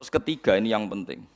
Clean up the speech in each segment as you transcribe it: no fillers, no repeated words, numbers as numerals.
Ketiga ini yang penting.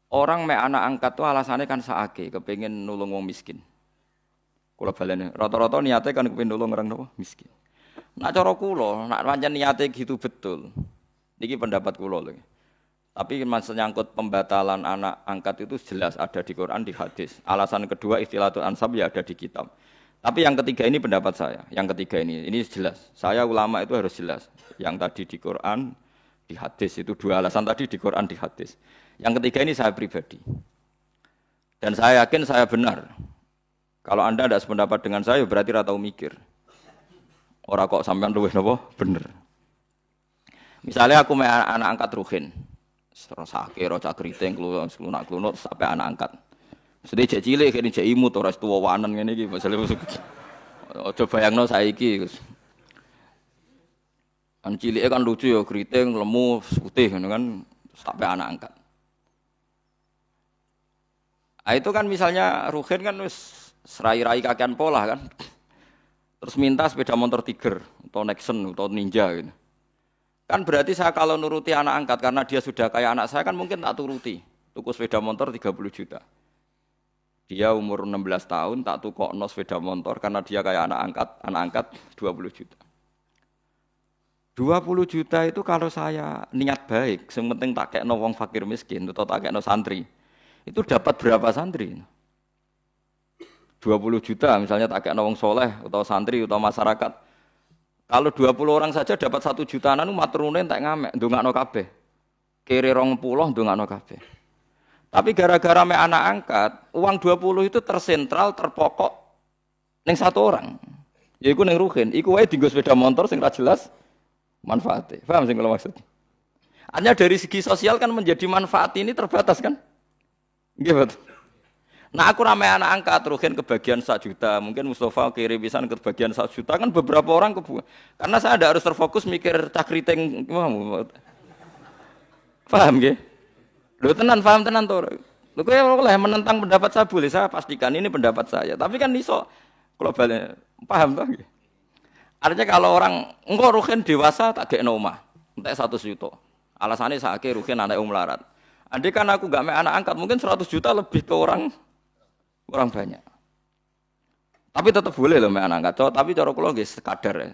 Orang mek anak angkat tuh alasannya kan saake, kepengen nulung wong miskin. Kula baleni, rata-rata niate kan kepengen nulung orang napa miskin. Nak cara kula, nak pancen niate gitu betul. Niki pendapat kula lho. Tapi maksud nyangkut pembatalan anak angkat itu jelas ada di Quran, di hadis. Alasan kedua istilatul ansab ya ada di kitab. Tapi yang ketiga ini pendapat saya. Yang ketiga ini jelas. Saya ulama itu harus jelas. Yang tadi di Quran, di hadis itu dua alasan tadi di Quran, di hadis. Yang ketiga ini saya pribadi. Dan saya yakin saya benar. Kalau Anda tidak sependapat dengan saya berarti ora tau mikir. Ora kok sampean luwih napa? Bener. Misalnya aku anak angkat Ruhin. Sake roca kriting klunak-klunuk sampai anak angkat. Sedhe jek cilik kene jek imut ora tuwa wanen ngene iki masale. Aja bayangno saiki Gus. An cilike kan lucu ya kriting lemu putih ngono kan sampai anak angkat. Ah itu kan misalnya Ruhin kan wis serai-rai kakean pola kan. Terus minta sepeda motor Tiger atau Nexon atau Ninja gitu. Kan berarti saya kalau nuruti anak angkat karena dia sudah kayak anak saya kan mungkin tak turuti. Tuku sepeda motor 30 juta. Dia umur 16 tahun tak tukokno sepeda motor karena dia kayak anak angkat 20 juta. 20 juta itu kalau saya niat baik, yang penting tak kekno wong fakir miskin atau tak kekno santri. Itu dapat berapa santri? 20 juta misalnya tak kekno wong soleh atau santri atau masyarakat. Kalau 20 orang saja dapat 1 jutaan anu maturune entek ngamek ndongakno kabeh. Kere 20 ndongakno kabeh. Tapi gara-gara mek anak angkat, uang 20 itu tersentral, terpokok ning satu orang. Yaiku ning Ruhin, iku wae dienggo sepeda motor sing ra jelas manfaatnya. Paham sing kula maksud? Hanya dari segi sosial kan menjadi manfaat ini terbatas kan? Nggih, betul. Nah aku ramai anak angkat Ruhin kebagian 1 juta, mungkin Mustafa kirim pisan kebagian 1 juta kan beberapa orang karena saya ada harus terfokus mikir cakriting paham nggih? Lho tenan paham tenan to. Lho kowe oleh menentang pendapat saya boleh, saya pastikan ini pendapat saya. Tapi kan iso kalau balik paham to nggih? Artinya kalau orang engko Ruhin dewasa tak gekno omah, entek 100 juta. Alasannya sakake Ruhin anak melarat. Andai kan aku gak anak angkat mungkin 100 juta lebih ke orang banyak. Tapi tetap boleh loh anak angkat. Tapi cara kula nggih sekadar ya.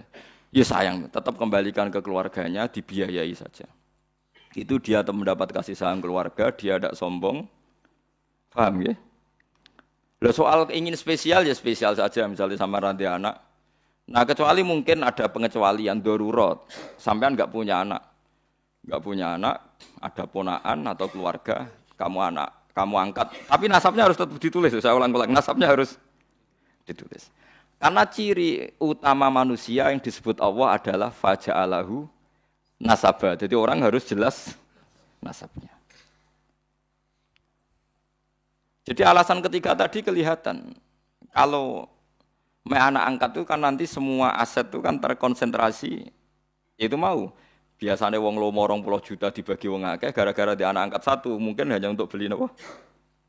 Ya sayang, tetap kembalikan ke keluarganya, dibiayai saja. Itu dia mendapat kasih sayang keluarga, dia tidak sombong. Paham ya? Lah soal ingin spesial ya spesial saja misalnya sama rantai anak. Nah, kecuali mungkin ada pengecualian darurat. Sampean enggak punya anak. Enggak punya anak, ada ponaan atau keluarga, kamu angkat, tapi nasabnya harus tetap ditulis. Saya ulang-ulang, nasabnya harus ditulis. Karena ciri utama manusia yang disebut Allah adalah faja'alahu nasabah. Jadi orang harus jelas nasabnya. Jadi alasan ketiga tadi kelihatan. Kalau anak angkat itu kan nanti semua aset itu kan terkonsentrasi, itu mau. Biasanya wong lomo 20 juta dibagi wong akeh gara-gara di anak angkat satu mungkin hanya untuk beli apa?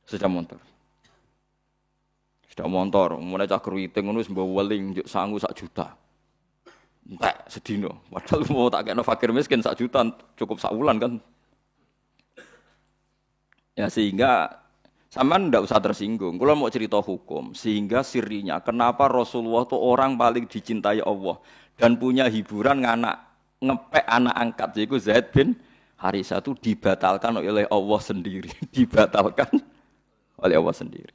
Sepeda motor. Sepeda motor, mulai cak keriting ngono wis mbok weling njuk sangu 1 juta. Entek sedino. Padahal mau tak kena fakir miskin 1 juta cukup sak wulan kan. Ya sehingga sampean ndak usah tersinggung. Kula mau cerita hukum sehingga sirinya kenapa Rasulullah itu orang paling dicintai Allah dan punya hiburan nganak ngepek anak angkat yaitu Zaid bin Harisah itu dibatalkan oleh Allah sendiri, dibatalkan oleh Allah sendiri.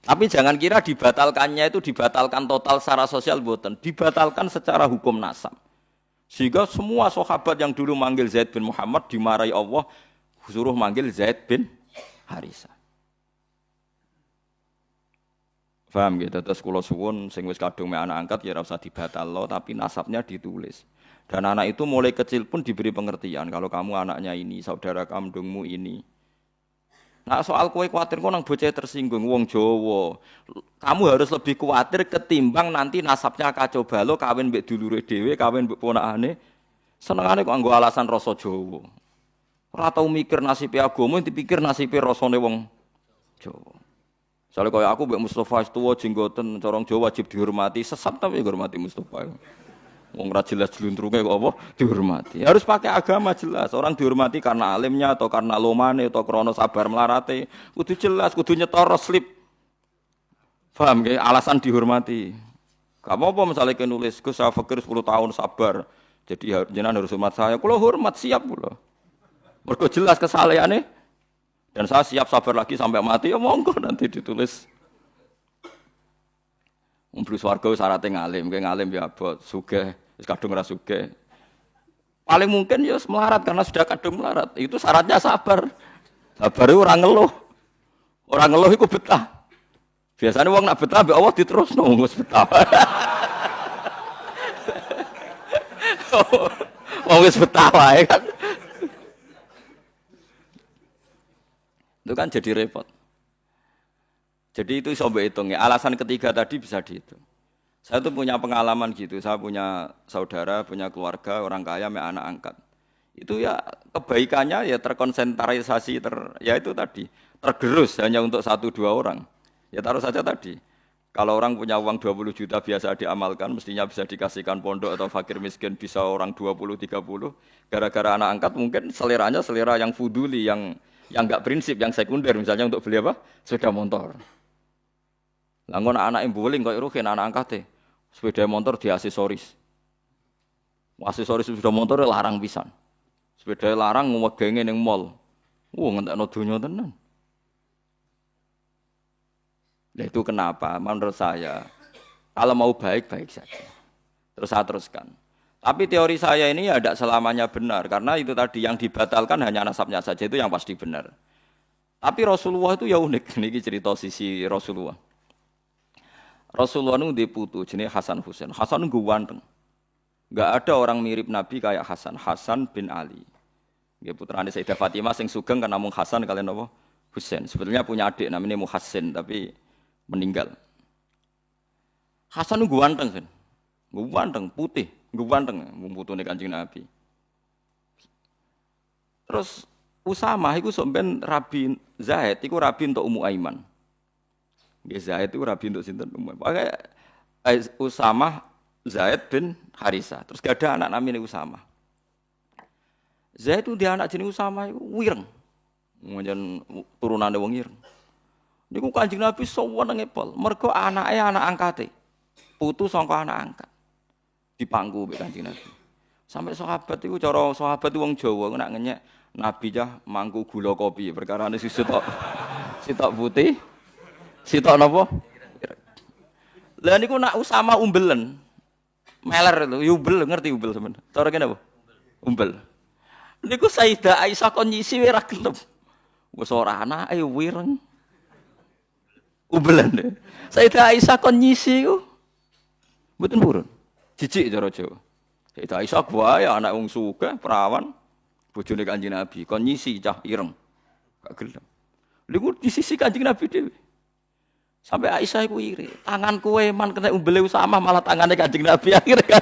Tapi jangan kira dibatalkannya itu dibatalkan total secara sosial boten, dibatalkan secara hukum nasab. Sehingga semua sahabat yang dulu manggil Zaid bin Muhammad dimarahi Allah, suruh manggil Zaid bin Harisah. Paham gitu, terus kula suwun sing wis kadung mek anak angkat ya ora usah dibatalno tapi nasabnya ditulis. Dan anak itu mulai kecil pun diberi pengertian kalau kamu anaknya ini, saudara kandungmu ini. Nah soal kowe kuwatir kok nang bocah tersinggung wong Jawa. Kamu harus lebih kuwatir ketimbang nanti nasabnya kacau balau kawin mbek dulure dhewe, kawin mbek ponakane. Senengane kok nggo alasan rasa Jawa. Ora tau mikir nasibe agama, dipikir nasibe rasane wong Jawa. Soale kaya aku mbek Mustofa tuwa jenggoten corong Jawa wajib dihormati, sesat tapi dihormati Mustofa. Wong ra jelas jluntrunge kok apa dihormati. Harus pakai agama jelas. Orang dihormati karena alimnya atau karena lomane atau krana sabar melarate. Kudu jelas, kudu nyetor slip. Paham nggih? Alasan dihormati. Gak apa-apa misalnya ke nulis, Gus saya fakir 10 tahun sabar. Jadi jenengan harus hormat saya. Kalau hormat siap kula. Mergo jelas kesalehane dan saya siap sabar lagi sampai mati ya monggo nanti ditulis. Mlebu swarga syaratnya ngalim, kayak ngalim ya abot, sugih, wis kadung ora sugih. Paling mungkin ya melarat karena sudah kadung melarat. Itu syaratnya sabar. Sabar itu orang ngeluh. Orang ngeluh itu betah. Biasanya wong nak betah mbek Allah diterusno wis betah. Wong wis betah wae kan. Itu kan jadi repot. Jadi itu coba hitung ya. Alasan ketiga tadi bisa dihitung. Saya tuh punya pengalaman gitu. Saya punya saudara, punya keluarga, orang kaya, anak angkat. Itu ya kebaikannya ya terkonsentrasi, ya itu tadi. Tergerus hanya untuk 1-2 orang. Ya taruh saja tadi. Kalau orang punya uang 20 juta biasa diamalkan, mestinya bisa dikasihkan pondok atau fakir miskin bisa orang 20-30. Gara-gara anak angkat mungkin seleranya selera yang fuduli, yang enggak prinsip, yang sekunder. Misalnya untuk beli apa? Sepeda motor. Langgon anak yang bowling kok rugen anak angkate. Sepeda motor di aksesoris. Aksesoris sepeda motor larang pisan. Sepeda larang ngegenge ning mall. Ngentekno donya tenan. Nah itu kenapa? Menurut saya kalau mau baik-baik saja. Terus saya teruskan. Tapi teori saya ini ya tidak selamanya benar karena itu tadi yang dibatalkan hanya nasabnya saja itu yang pasti benar. Tapi Rasulullah itu ya unik. Ini cerita sisi Rasulullah. Rasulullah itu dia putu jenis Hasan Husain. Hasan itu ganteng. Enggak ada orang mirip Nabi kayak Hasan. Hasan bin Ali. Dia putrane Sayyidah Fatimah sing sugeng kan namung Hasan kalian apa? Husain. Sebetulnya punya adik namanya Muhassin tapi meninggal. Hasan itu ganteng kan. Ganteng, putih, ganteng putune Kanjeng Nabi. Terus Usamah itu sampean Rabi Zaid iku rabi untuk Ummu Aiman. Nggih Zaid itu rabi untuk sinten Ummu. Pakai Usamah Zaid bin Harisa. Terus gak ada anak namanya Usamah. Zaid itu dia anak jenis Usamah itu wireng. Njen turunane wong ireng. Niku Kanjeng Nabi sowan ngepol. Mergo anake anak angkate. Putu saka anak angkat. Dipangku mbek Kanjeng Nabi. Sampai sahabat itu cara sahabat itu wong Jawa nak ngenyek Nabi cah mangku gula kopi perkarane sitok putih. Sitok napa? Lah niku nak Usama umbelen. Meler itu, umbel ngerti umbel sampean. Cara kene apa? Umbel. Niku Sayyidah Aisyah kon nyisi ora gelem. Wes ora anake wireng. Umbelen deh. Sayyidah Aisyah kon nyisi ku. Mboten purun. Jijik cara Jawa. Sayyidah Aisyah wae anak wong sugih, perawan. Bojone Kanjeng Nabi kon nyisi cah ireng. Gak gelem. Niku di sisi Kanjeng Nabi dhewe. Sampai Aisyah iku iri. Tangan kowe man kena umbele Usamah malah tangannya Kanjeng Nabi akhirnya.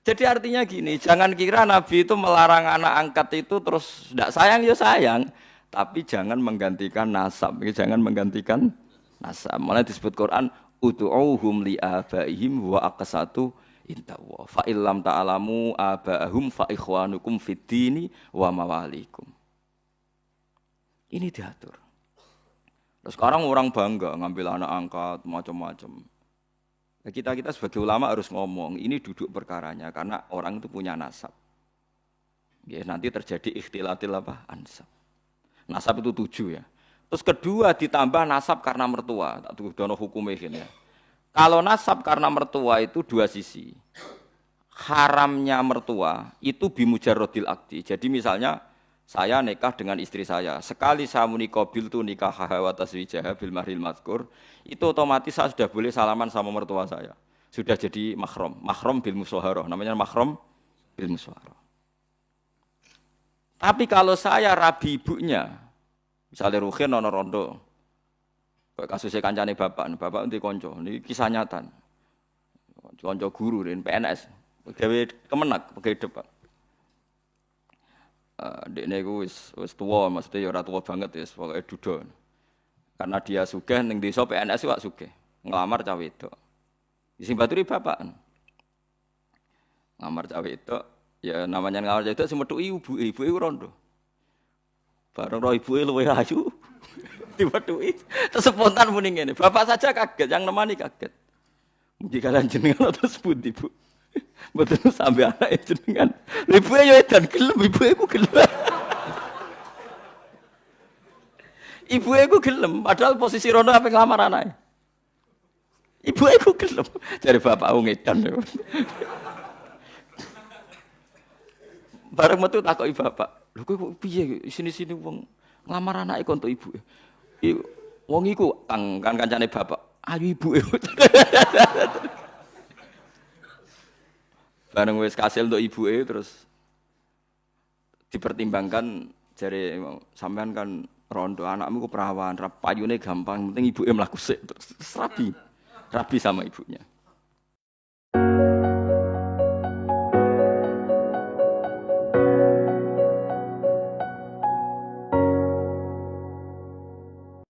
Jadi artinya gini, jangan kira Nabi itu melarang anak angkat itu terus tidak sayang ya sayang, tapi jangan menggantikan nasab, jangan menggantikan nasab. Malah disebut Quran ud'uuhum li abaihim wa aqsatu indallahi fa illam ta'lamu abaahum fa ikhwanukum fid dini wa mawalikum. Ini diatur. Terus sekarang orang bangga ngambil anak angkat macam-macam. Nah, kita sebagai ulama harus ngomong ini duduk perkaranya karena orang itu punya nasab. Ya, nanti terjadi ikhtilatil apa? Ansab. Nasab itu 7 ya. Terus kedua ditambah nasab karena mertua. Tak dono hukumnya ya. Kalau nasab karena mertua itu 2 sisi. Haramnya mertua itu bimujarrodil akdi. Jadi misalnya saya nikah dengan istri saya. Sekali saya muni qabil tu nikah wa taswijah bil mahril mazkur, itu otomatis saya sudah boleh salaman sama mertua saya. Sudah jadi mahram. Mahram bil musyawarah. Namanya mahram bil musyawarah. Tapi kalau saya rabi ibunya, misalnya Ruhin ana rondo. Kasusnya kancane bapak nanti konco. Ini kisah nyata. Konco guru dan PNS. Pegawai Kemenak, pegawai depan. Dekne iku wis tuwa, mesti ora tuwa banget ya, pokoke duda. Karena dia sugih ning desa PNS wak sugih. Nglamar cah wedok. Sing baturi bapak. ngamar cawe itu, ya namanya ngamar cawe itu sing metuki ibu rondo. Bareng roh ibuke luwih ayu. Diwetuki. Terus spontan muni ngene. Bapak saja kaget, yang nemani kaget. Mugi kalian jenengan terus pundi, Bu? Mboten sampe anake jenengan. Ibuke yo edan gelem, ibuke ku gelem. Ibuke ku gelem, padahal posisi rondo ape nglamar anake. Ibuke ku gelem. Jare bapakku ngedan. Bareng metu takoki bapak. Lho kowe piye sini-sini wong nglamar anake kontok ibuke. Wong iku kan kancane bapak. Ayu ibuke. Bareng wis kasil untuk ibuke terus dipertimbangkan jare sampean kan rondo anakmu ku perawan, payune gampang, penting ibuke mlaku sik terus rabi sama ibunya.